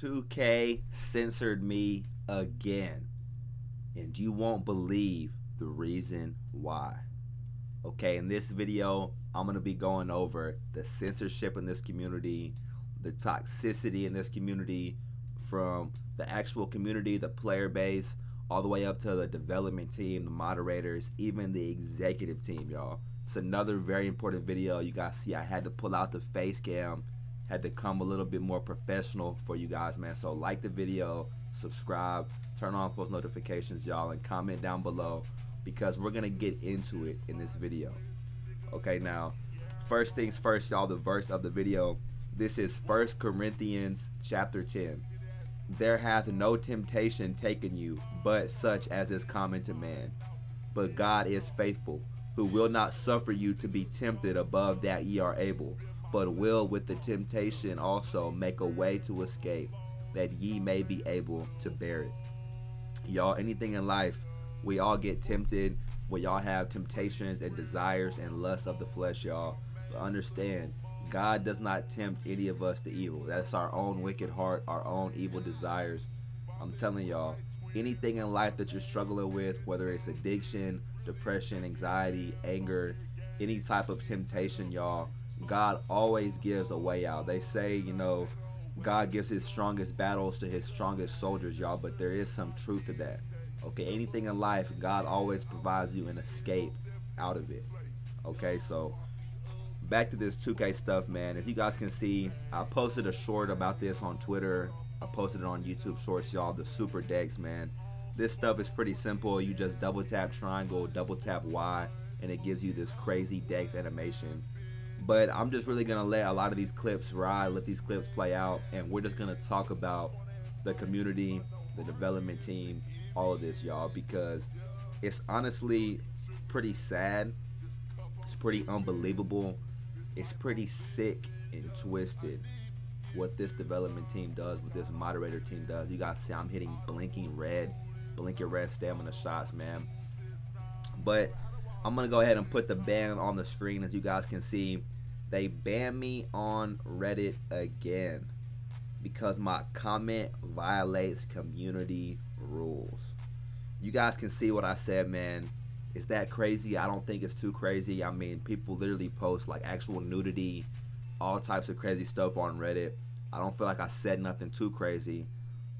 2K censored me again, and you won't believe the reason why. Okay, in this video, I'm going to be going over the censorship in this community, the toxicity in this community, from the actual community, the player base, all the way up to the development team, the moderators, even the executive team, y'all. It's another very important video. You guys see I had to pull out the face cam, had to come a little bit more professional for you guys, man. So like the video, subscribe, turn on post notifications, y'all, and comment down below, because we're gonna get into it in this video. Okay, now first things first, y'all, the verse of the video. This is 1 Corinthians chapter 10. There hath no temptation taken you but such as is common to man, but God is faithful, who will not suffer you to be tempted above that ye are able, but will with the temptation also make a way to escape, that ye may be able to bear it. Y'all, anything in life, we all get tempted. We all have temptations and desires and lusts of the flesh, y'all. But understand, God does not tempt any of us to evil. That's our own wicked heart, our own evil desires. I'm telling y'all, anything in life that you're struggling with, whether it's addiction, depression, anxiety, anger, any type of temptation, y'all, God always gives a way out. They say, you know, God gives his strongest battles to his strongest soldiers, y'all, but there is some truth to that. Okay, anything in life, God always provides you an escape out of it. Okay, so back to this 2K stuff, man. As you guys can see, I posted a short about this on Twitter. I posted it on YouTube Shorts, y'all, the super decks, man. This stuff is pretty simple. You just double tap triangle, double tap Y, and it gives you this crazy dex animation. But I'm just really gonna let a lot of these clips ride, let these clips play out, and we're just gonna talk about the community, the development team, all of this, y'all, because it's honestly pretty sad. It's pretty unbelievable. It's pretty sick and twisted what this development team does, what this moderator team does. You guys see I'm hitting blinking red stamina shots, man. But I'm gonna go ahead and put the ban on the screen. As you guys can see, they banned me on Reddit again because my comment violates community rules. You guys can see what I said, man. Is that crazy? I don't think it's too crazy. I mean, people literally post like actual nudity, all types of crazy stuff on Reddit. I don't feel like I said nothing too crazy.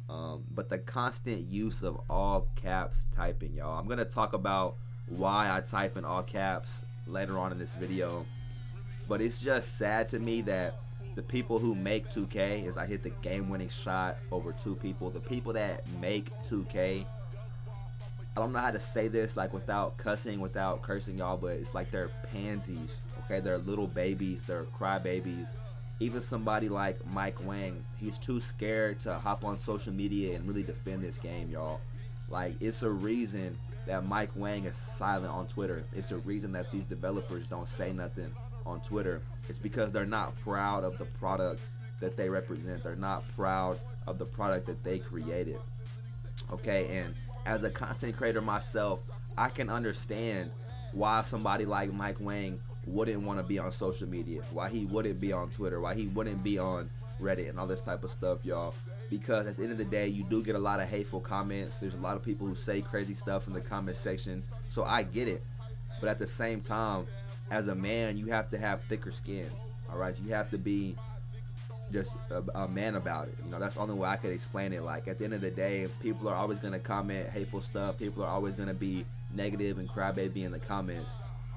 But the constant use of all caps typing, y'all. I'm gonna talk about why I type in all caps later on in this video. But it's just sad to me that the people who make 2K, as I hit the game-winning shot over two people, the people that make 2K, I don't know how to say this like without cussing, without cursing, y'all, but it's like they're pansies, okay? They're little babies, they're crybabies. Even somebody like Mike Wang, he's too scared to hop on social media and really defend this game, y'all. Like, it's a reason that Mike Wang is silent on Twitter. It's a reason that these developers don't say nothing on Twitter. It's because they're not proud of the product that they represent. They're not proud of the product that they created, okay? And as a content creator myself, I can understand why somebody like Mike Wang wouldn't want to be on social media, why he wouldn't be on Twitter, why he wouldn't be on Reddit and all this type of stuff, y'all. Because at the end of the day, you do get a lot of hateful comments. There's a lot of people who say crazy stuff in the comment section, so I get it. But at the same time, as a man, you have to have thicker skin, all right? You have to be just a man about it. You know, that's the only way I could explain it. Like, at the end of the day, people are always going to comment hateful stuff. People are always going to be negative and crybaby in the comments.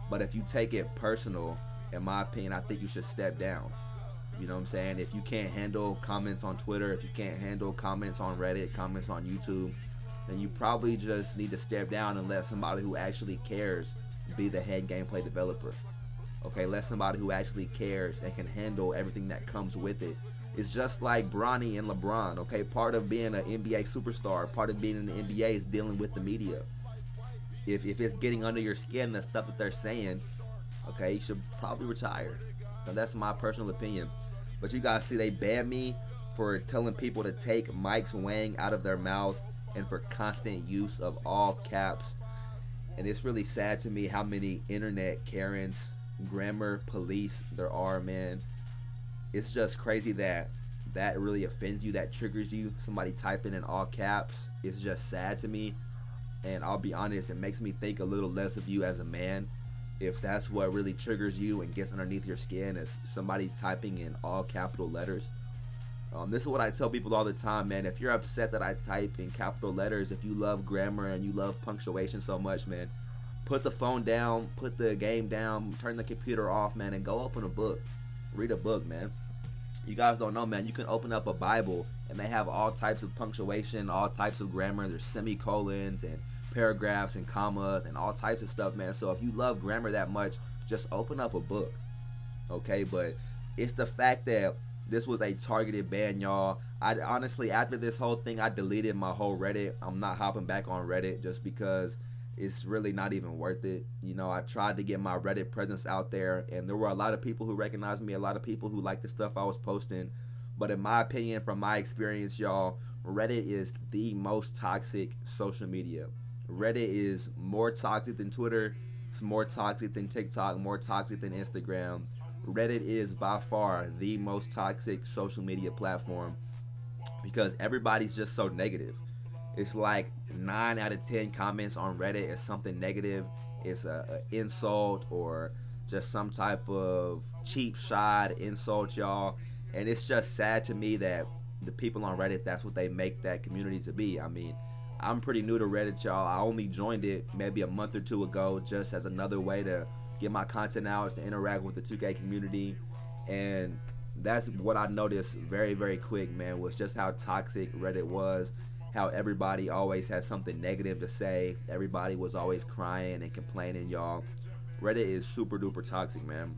But if you take it personal, in my opinion, I think you should step down. You know what I'm saying? If you can't handle comments on Twitter, if you can't handle comments on Reddit, comments on YouTube, then you probably just need to step down and let somebody who actually cares be the head gameplay developer. Okay, let somebody who actually cares and can handle everything that comes with it. It's just like Bronny and LeBron, okay? Part of being an NBA superstar, part of being in the NBA is dealing with the media. If it's getting under your skin, the stuff that they're saying, okay, you should probably retire. Now, that's my personal opinion. But you guys see, they banned me for telling people to take Mike's Wang out of their mouth and for constant use of all caps. And it's really sad to me how many internet Karens, grammar police there are, man. It's just crazy that that really offends you, that triggers you, somebody typing in all caps, it's just sad to me. And I'll be honest, it makes me think a little less of you as a man. If that's what really triggers you and gets underneath your skin, is somebody typing in all capital letters. This is what I tell people all the time, man. If you're upset that I type in capital letters, if you love grammar and you love punctuation so much, man, put the phone down, put the game down, turn the computer off, man, and go open a book. Read a book, man. You guys don't know, man, you can open up a Bible and they have all types of punctuation, all types of grammar. There's semicolons and paragraphs and commas and all types of stuff, man. So if you love grammar that much, just open up a book, okay? But it's the fact that this was a targeted ban, y'all. I honestly, after this whole thing, I deleted my whole Reddit. I'm not hopping back on Reddit just because it's really not even worth it. You know, I tried to get my Reddit presence out there, and there were a lot of people who recognized me, a lot of people who liked the stuff I was posting. But in my opinion, from my experience, y'all, Reddit is the most toxic social media. Reddit is more toxic than Twitter. It's more toxic than TikTok, more toxic than Instagram. Reddit is by far the most toxic social media platform because everybody's just so negative. It's like 9 out of 10 comments on Reddit is something negative. It's a insult or just some type of cheap shot insult, y'all. And it's just sad to me that the people on Reddit, that's what they make that community to be. I mean, I'm pretty new to Reddit, y'all. I only joined it maybe a month or two ago just as another way to get my content out, to interact with the 2K community. And that's what I noticed very, very quick, man, was just how toxic Reddit was, how everybody always had something negative to say. Everybody was always crying and complaining, y'all. Reddit is super duper toxic, man.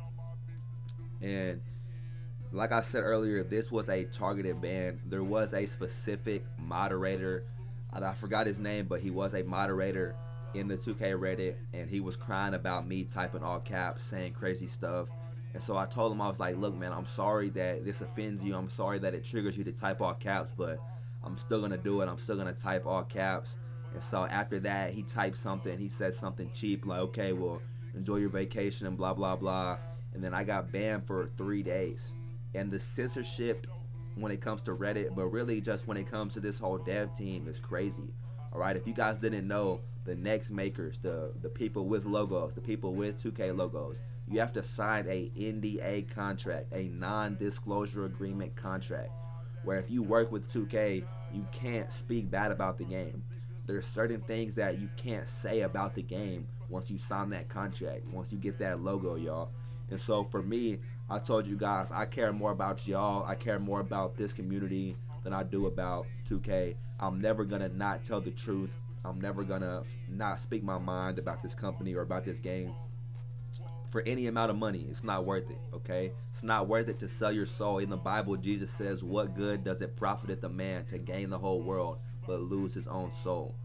And like I said earlier, this was a targeted ban. There was a specific moderator, and I forgot his name, but he was a moderator in the 2K Reddit, and he was crying about me typing all caps, saying crazy stuff. And so I told him, I was like, look, man, I'm sorry that this offends you. I'm sorry that it triggers you to type all caps, but I'm still gonna do it. I'm still gonna type all caps. And so after that, he typed something. He said something cheap like, okay, well, enjoy your vacation and blah, blah, blah. And then I got banned for 3 days. And the censorship when it comes to Reddit, but really just when it comes to this whole dev team, is crazy. All right, if you guys didn't know, the next makers, the people with logos, the people with 2K logos, you have to sign a NDA contract, a non-disclosure agreement contract, where if you work with 2K, you can't speak bad about the game. There's certain things that you can't say about the game once you sign that contract, once you get that logo, y'all. And so for me, I told you guys, I care more about y'all, I care more about this community than I do about 2K. I'm never gonna not tell the truth. I'm never gonna not speak my mind about this company or about this game for any amount of money. It's not worth it, okay? It's not worth it to sell your soul. In the Bible, Jesus says, what good does it profiteth a man to gain the whole world but lose his own soul?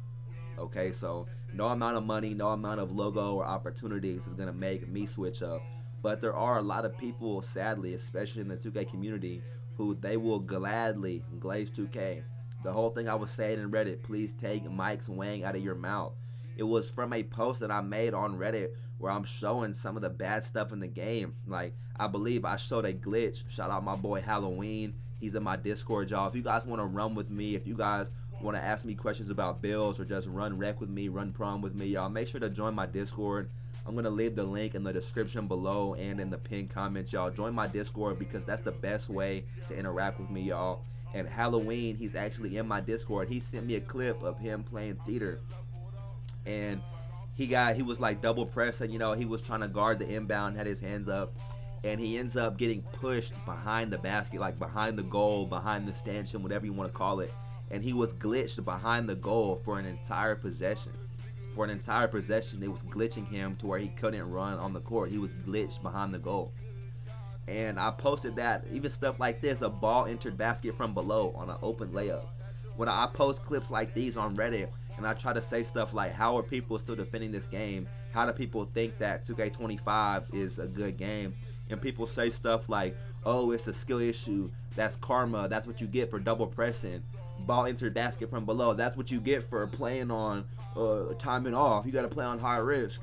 Okay, so no amount of money, no amount of logo or opportunities is gonna make me switch up. But there are a lot of people, sadly, especially in the 2K community, who they will gladly glaze 2K. The whole thing I was saying in Reddit, please take Mike's Wang out of your mouth. It was from a post that I made on Reddit where I'm showing some of the bad stuff in the game. Like, I believe I showed a glitch. Shout out my boy Halloween. He's in my Discord, y'all. If you guys want to run with me, if you guys want to ask me questions about builds or just run rec with me, run prom with me, y'all, make sure to join my Discord. I'm going to leave the link in the description below and in the pinned comments, y'all. Join my Discord because that's the best way to interact with me, y'all. And Halloween, he's actually in my Discord. He sent me a clip of him playing theater. And he was like double pressing, you know, he was trying to guard the inbound, had his hands up. And he ends up getting pushed behind the basket, like behind the goal, behind the stanchion, whatever you want to call it. And he was glitched behind the goal for an entire possession. For an entire possession, it was glitching him to where he couldn't run on the court. He was glitched behind the goal. And I posted that, even stuff like this, a ball entered basket from below on an open layup. When I post clips like these on Reddit, and I try to say stuff like, how are people still defending this game? How do people think that 2K25 is a good game? And people say stuff like, oh, it's a skill issue. That's karma. That's what you get for double pressing. Ball entered basket from below. That's what you get for playing on timing off. You got to play on high risk.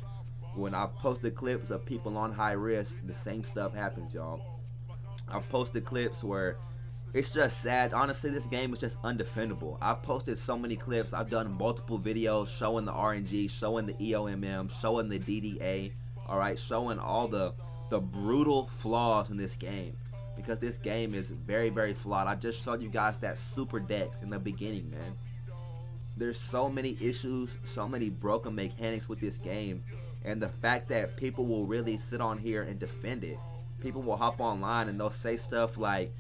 When I've posted clips of people on high risk, the same stuff happens, y'all. I've posted clips where It's just sad. Honestly, this game is just undefendable. I've posted so many clips. I've done multiple videos showing the RNG, showing the EOMM, showing the DDA, all right, showing all the brutal flaws in this game, because this game is very, very flawed. I just showed you guys that super dex in the beginning, man. There's so many issues, so many broken mechanics with this game, and the fact that people will really sit on here and defend it. People will hop online and they'll say stuff like,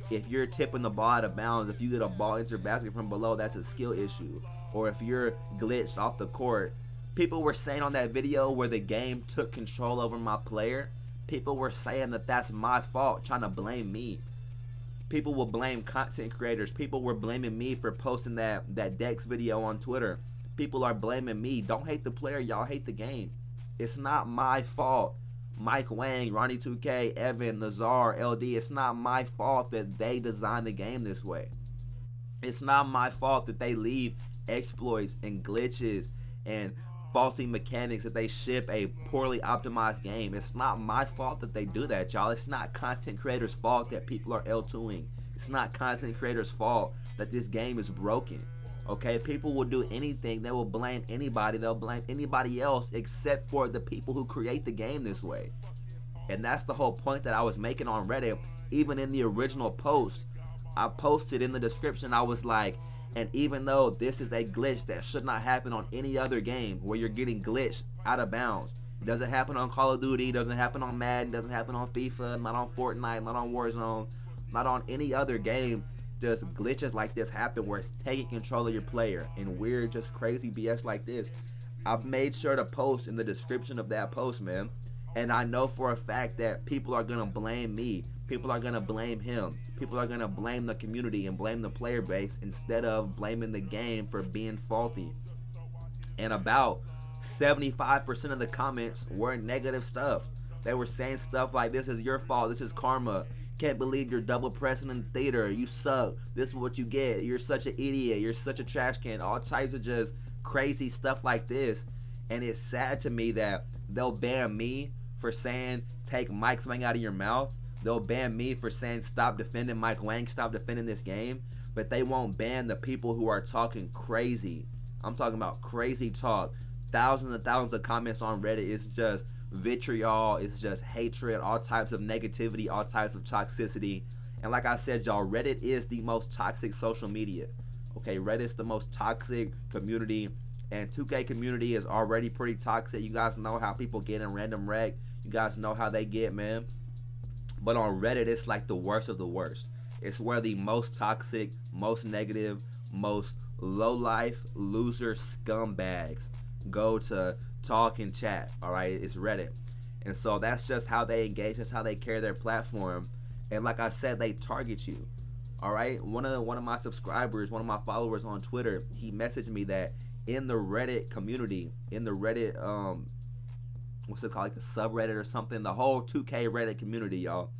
if you're tipping the ball out of bounds, if you get a ball into your basket from below, that's a skill issue. Or if you're glitched off the court. People were saying on that video where the game took control over my player, people were saying that that's my fault, trying to blame me. People will blame content creators. People were blaming me for posting that Dex video on Twitter. People are blaming me. Don't hate the player, y'all hate the game. It's not my fault. Mike Wang, Ronnie 2K, Evan, Nazar, LD, it's not my fault that they designed the game this way. It's not my fault that they leave exploits and glitches and faulty mechanics, that they ship a poorly optimized game. It's not my fault that they do that, y'all. It's not content creators' fault that people are L2ing. It's not content creators' fault that this game is broken. Okay, people will do anything. They will blame anybody. They'll blame anybody else except for the people who create the game this way. And that's the whole point that I was making on Reddit. Even in the original post, I posted in the description, I was like, and even though this is a glitch that should not happen on any other game where you're getting glitched out of bounds. It doesn't happen on Call of Duty, doesn't happen on Madden, doesn't happen on FIFA, not on Fortnite, not on Warzone, not on any other game. Does glitches like this happen where it's taking control of your player and weird, just crazy BS like this. I've made sure to post in the description of that post, man. And I know for a fact that people are gonna blame me. People are gonna blame him. People are gonna blame the community and blame the player base instead of blaming the game for being faulty. And about 75% of the comments were negative stuff. They were saying stuff like, this is your fault, this is karma. Can't believe you're double pressing in the theater. You suck. This is what you get. You're such an idiot. You're such a trash can. All types of just crazy stuff like this. And it's sad to me that they'll ban me for saying take Mike's Wang out of your mouth. They'll ban me for saying stop defending Mike Wang, stop defending this game. But they won't ban the people who are talking crazy. I'm talking about crazy talk. Thousands and thousands of comments on Reddit. It's just vitriol, it's just hatred, all types of negativity, all types of toxicity. And like I said, y'all, Reddit is the most toxic social media. Okay, Reddit's the most toxic community, and 2K community is already pretty toxic. You guys know how people get in random wreck. You guys know how they get, man. But on Reddit, it's like the worst of the worst. It's where the most toxic, most negative, most low-life, loser scumbags go to talk and chat. All right, it's Reddit. And so that's just how they engage. That's how they carry their platform. And like I said, they target you. All right, one of my subscribers, one of my followers on Twitter, he messaged me that in the Reddit community, in the Reddit what's it called, like the subreddit or something, the whole 2K Reddit community, y'all,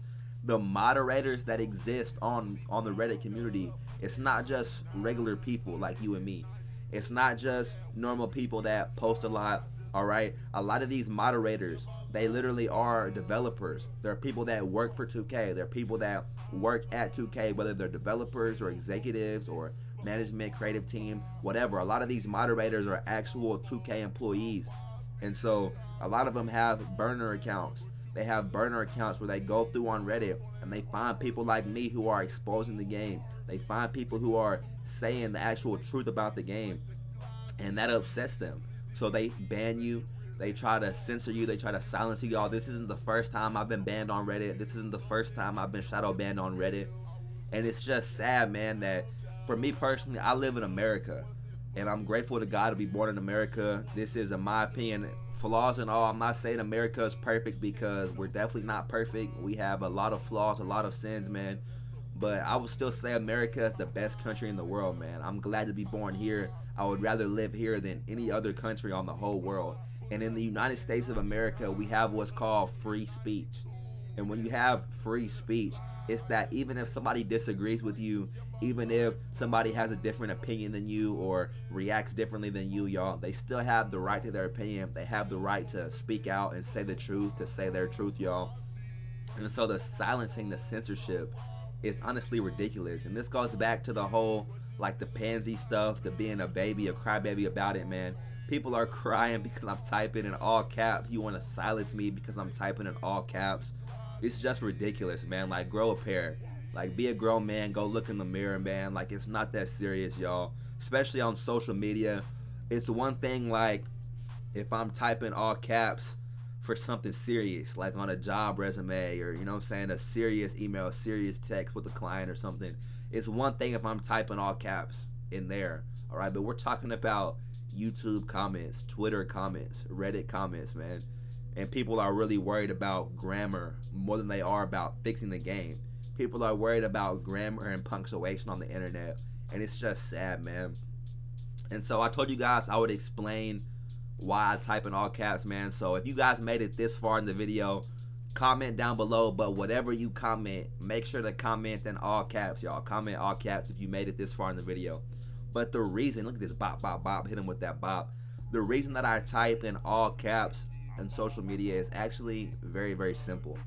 the moderators that exist on the Reddit community, it's not just regular people like you and me. It's not just normal people that post a lot. All right, a lot of these moderators, they literally are developers. There are people that work for 2K. There are people that work at 2K, whether they're developers or executives or management, creative team, whatever. A lot of these moderators are actual 2K employees. And so a lot of them have burner accounts. They have burner accounts where they go through on Reddit and they find people like me who are exposing the game. They find people who are saying the actual truth about the game, and that upsets them. So they ban you, they try to censor you, they try to silence you. Y'all, this isn't the first time I've been banned on Reddit. This isn't the first time I've been shadow banned on Reddit. And it's just sad, man, that for me personally, I live in America. And I'm grateful to God to be born in America. This is, in my opinion, flaws and all. I'm not saying America is perfect, because we're definitely not perfect. We have a lot of flaws, a lot of sins, man. But I would still say America is the best country in the world, man. I'm glad to be born here. I would rather live here than any other country on the whole world. And in the United States of America, we have what's called free speech. And when you have free speech, it's that even if somebody disagrees with you, even if somebody has a different opinion than you or reacts differently than you, y'all, they still have the right to their opinion. They have the right to speak out and say the truth, to say their truth, y'all. And so the silencing, the censorship, is honestly ridiculous. And this goes back to the whole like the pansy stuff, the being a baby, a crybaby about it, man. People are crying because I'm typing in all caps. You want to silence me because I'm typing in all caps. It's just ridiculous, man. Like, grow a pair. Like, be a grown man. Go look in the mirror, man. Like, it's not that serious, y'all. Especially on social media. It's one thing, like, if I'm typing all caps for something serious, like on a job resume or, you know what I'm saying, a serious email, a serious text with a client or something. It's one thing if I'm typing all caps in there, all right? But we're talking about YouTube comments, Twitter comments, Reddit comments, man. And people are really worried about grammar more than they are about fixing the game. People are worried about grammar and punctuation on the internet. And it's just sad, man. And so I told you guys I would explain why I type in all caps, man. So if you guys made it this far in the video, comment down below. But whatever you comment, make sure to comment in all caps, y'all. Comment all caps if you made it this far in the video. But the reason, look at this bop, bop, bop, hit him with that bop. The reason that I type in all caps in social media is actually very, very simple,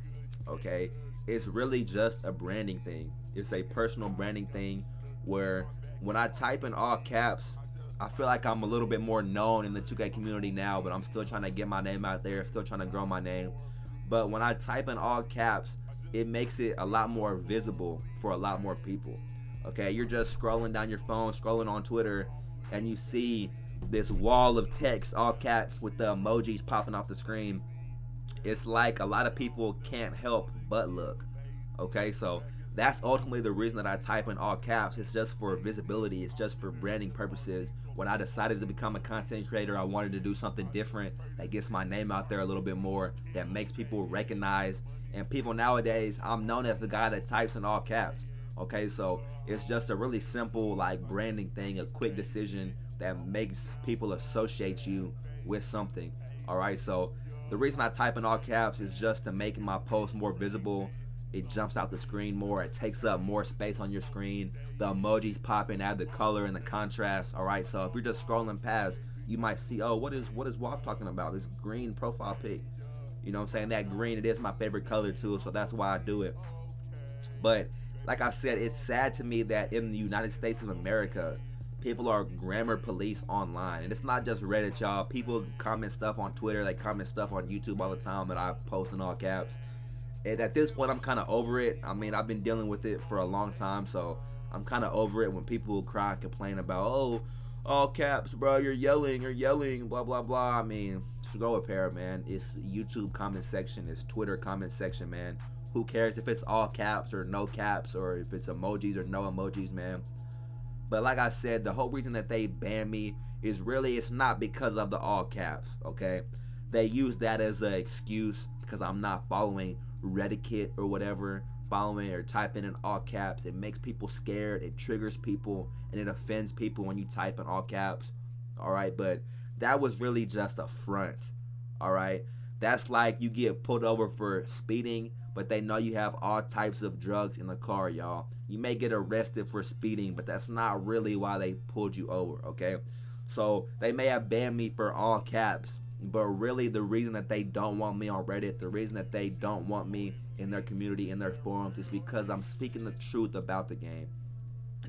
okay? It's really just a branding thing. It's a personal branding thing where when I type in all caps, I feel like I'm a little bit more known in the 2K community now, but I'm still trying to get my name out there, still trying to grow my name. But when I type in all caps, it makes it a lot more visible for a lot more people. Okay, you're just scrolling down your phone, scrolling on Twitter, and you see this wall of text, all caps, with the emojis popping off the screen. It's like a lot of people can't help but look. Okay, so that's ultimately the reason that I type in all caps. It's just for visibility. It's just for branding purposes. When I decided to become a content creator, I wanted to do something different that gets my name out there a little bit more, that makes people recognize. And people nowadays, I'm known as the guy that types in all caps. Okay, so it's just a really simple like branding thing, a quick decision that makes people associate you with something. All right, so the reason I type in all caps is just to make my post more visible. It jumps out the screen more. It takes up more space on your screen. The emojis pop in, add the color and the contrast. All right, so if you're just scrolling past, you might see, oh, what is Wolf talking about? This green profile pic. You know what I'm saying? That green, it is my favorite color too, so that's why I do it. But like I said, it's sad to me that in the United States of America, people are grammar police online. And it's not just Reddit, y'all. People comment stuff on Twitter. They comment stuff on YouTube all the time that I post in all caps. And at this point, I'm kind of over it. I mean, I've been dealing with it for a long time, so I'm kind of over it when people cry and complain about, oh, all caps, bro, you're yelling, blah, blah, blah. I mean, grow a pair, man. It's YouTube comment section. It's Twitter comment section, man. Who cares if it's all caps or no caps, or if it's emojis or no emojis, man? But like I said, the whole reason that they ban me is really, it's not because of the all caps, okay? They use that as an excuse because I'm not following Reddit or whatever, following or typing in all caps. It makes people scared, it triggers people, and it offends people when you type in all caps. All right, but that was really just a front. All right, that's like you get pulled over for speeding, but they know you have all types of drugs in the car, y'all. You may get arrested for speeding, but that's not really why they pulled you over, okay? So they may have banned me for all caps, but really the reason that they don't want me on Reddit, the reason that they don't want me in their community, in their forums, is because I'm speaking the truth about the game.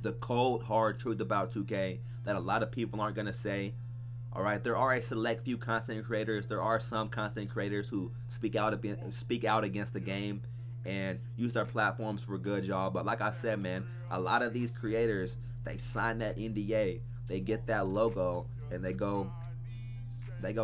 The cold, hard truth about 2K that a lot of people aren't gonna say. All right, there are a select few content creators. There are some content creators who speak out against the game and use their platforms for good, y'all. But like I said, man, a lot of these creators, they sign that NDA, they get that logo, and they go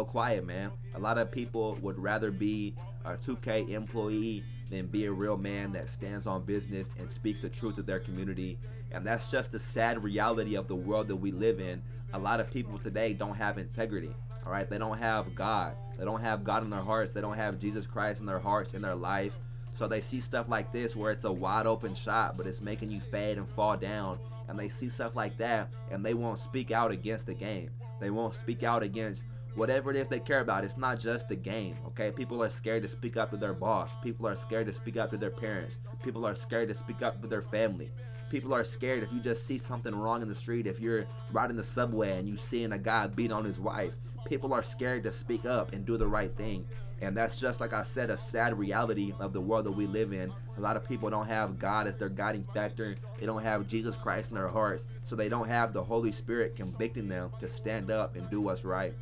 quiet, man. A lot of people would rather be a 2K employee than be a real man that stands on business and speaks the truth of their community. And that's just the sad reality of the world that we live in. A lot of people today don't have integrity. All right, they don't have God. They don't have God in their hearts. They don't have Jesus Christ in their hearts, in their life. So they see stuff like this where it's a wide open shot, but it's making you fade and fall down. And they see stuff like that, and they won't speak out against the game. They won't speak out against whatever it is they care about. It's not just the game, okay? People are scared to speak up to their boss. People are scared to speak up to their parents. People are scared to speak up to their family. People are scared if you just see something wrong in the street. If you're riding the subway and you seeing a guy beat on his wife, people are scared to speak up and do the right thing. And that's just, like I said, a sad reality of the world that we live in. A lot of people don't have God as their guiding factor. They don't have Jesus Christ in their hearts. So they don't have the Holy Spirit convicting them to stand up and do what's right.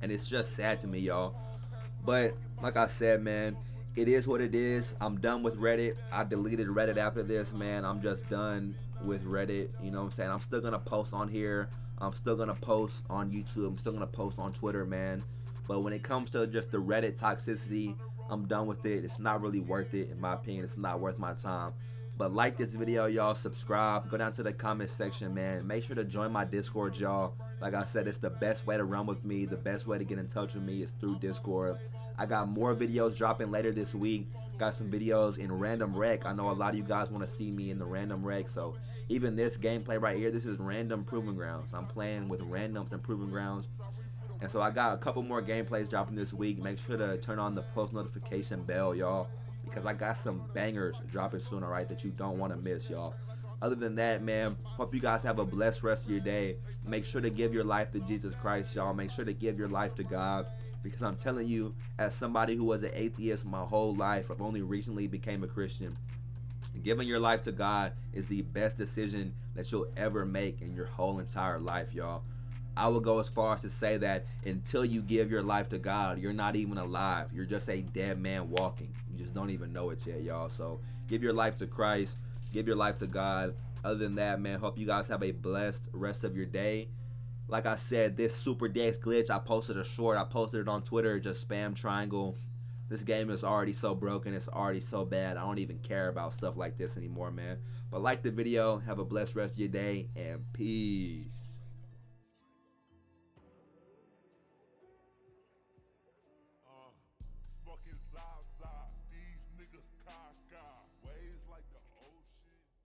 And it's just sad to me, y'all. But like I said, man, it is what it is. I'm done with Reddit. I deleted Reddit after this, man. I'm just done with Reddit. You know what I'm saying? I'm still gonna post on here. I'm still gonna post on YouTube. I'm still gonna post on Twitter, man. But when it comes to just the Reddit toxicity, I'm done with it. It's not really worth it, in my opinion. It's not worth my time. But like this video, y'all. Subscribe. Go down to the comment section, man. Make sure to join my Discord, y'all. Like I said, it's the best way to run with me. The best way to get in touch with me is through Discord. I got more videos dropping later this week. Got some videos in random rec. I know a lot of you guys want to see me in the random rec. So even this gameplay right here, this is random proving grounds. I'm playing with randoms and proving grounds. And so I got a couple more gameplays dropping this week. Make sure to turn on the post notification bell, y'all, because I got some bangers dropping soon, alright, that you don't want to miss, y'all. Other than that, man, hope you guys have a blessed rest of your day. Make sure to give your life to Jesus Christ, y'all. Make sure to give your life to God, because I'm telling you, as somebody who was an atheist my whole life, I've only recently became a Christian. Giving your life to God is the best decision that you'll ever make in your whole entire life, y'all. I would go as far as to say that until you give your life to God, you're not even alive. You're just a dead man walking. You just don't even know it yet, y'all. So give your life to Christ. Give your life to God. Other than that, man, hope you guys have a blessed rest of your day. Like I said, this Super Dex glitch, I posted a short. I posted it on Twitter, just spam triangle. This game is already so broken. It's already so bad. I don't even care about stuff like this anymore, man. But like the video. Have a blessed rest of your day. And peace.